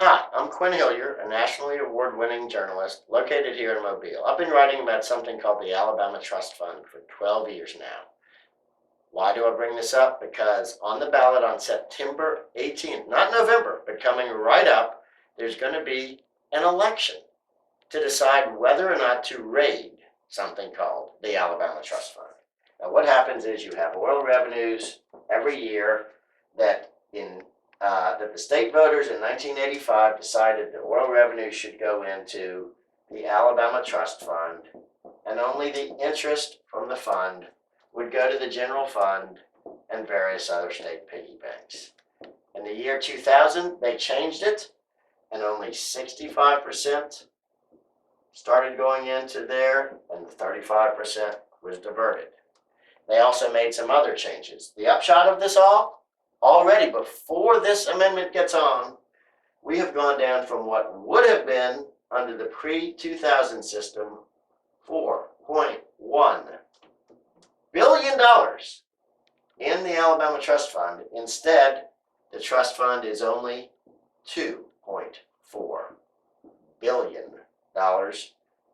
Hi, I'm Quin Hillyer, a nationally award-winning journalist located here in Mobile. I've been writing about something called the Alabama Trust Fund for 12 years now. Why do I bring this up? Because on the ballot on September 18th, not November, but coming right up, there's going to be an election to decide whether or not to raid something called the Alabama Trust Fund. Now, what happens is you have oil revenues every year that that the state voters in 1985 decided that oil revenue should go into the Alabama Trust Fund, and only the interest from the fund would go to the general fund and various other state piggy banks. In the year 2000, they changed it, and only 65% started going into there, and 35% was diverted. They also made some other changes. The upshot of this all, already before this amendment gets on, we have gone down from what would have been under the pre-2000 system $4.1 billion in the Alabama Trust Fund. Instead, the trust fund is only $2.4 billion.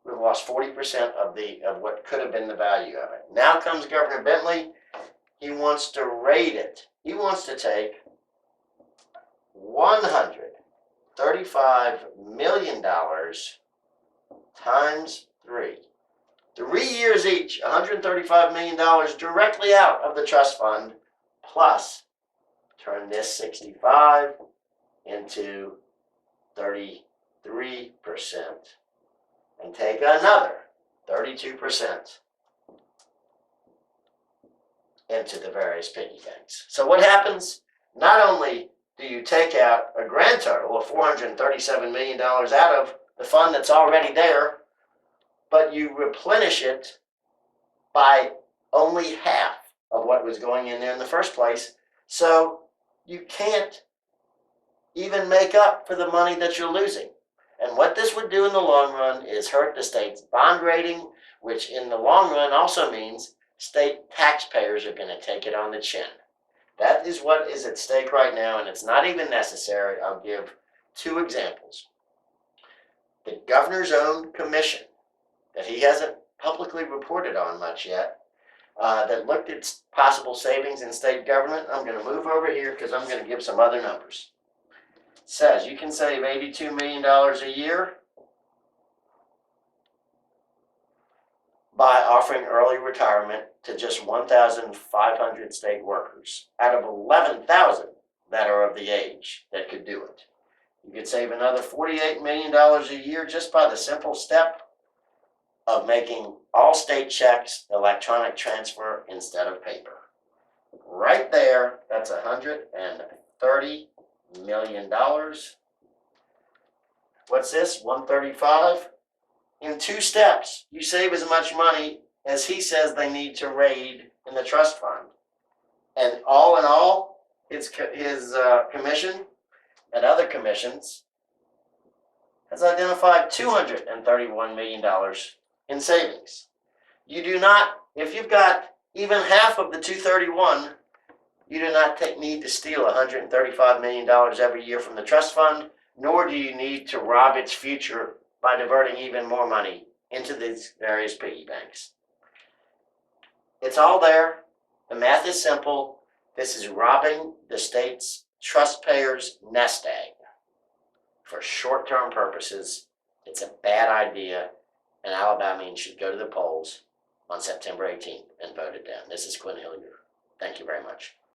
We've lost 40% of what could have been the value of it. Now comes Governor Bentley. He wants to raid it. He wants to take $135 million times 3. 3 years each, $135 million directly out of the trust fund, plus turn this 65 into 33% and take another 32% into the various piggy banks. So what happens? Not only do you take out a grand total of $437 million out of the fund that's already there, but you replenish it by only half of what was going in there in the first place. So you can't even make up for the money that you're losing. And what this would do in the long run is hurt the state's bond rating, which in the long run also means state taxpayers are going to take it on the chin. That is what is at stake right now, and it's not even necessary. I'll give 2 examples. The governor's own commission that he hasn't publicly reported on much yet, that looked at possible savings in state government. I'm going to move over here because I'm going to give some other numbers. It says you can save $82 million a year by offering early retirement to just 1,500 state workers out of 11,000 that are of the age that could do it. You could save another $48 million a year just by the simple step of making all state checks electronic transfer instead of paper. Right there, that's $130 million. What's this? 135? In 2 steps, you save as much money as he says they need to raid in the trust fund. And all in all, his commission and other commissions has identified $231 million in savings. You do not, if you've got even half of the 231, you do not need to steal $135 million every year from the trust fund, nor do you need to rob its future by diverting even more money into these various piggy banks. It's all there. The math is simple. This is robbing the state's trust payers' nest egg for short-term purposes. It's a bad idea, and Alabamians should go to the polls on September 18th and vote it down. This is Quin Hillyer. Thank you very much.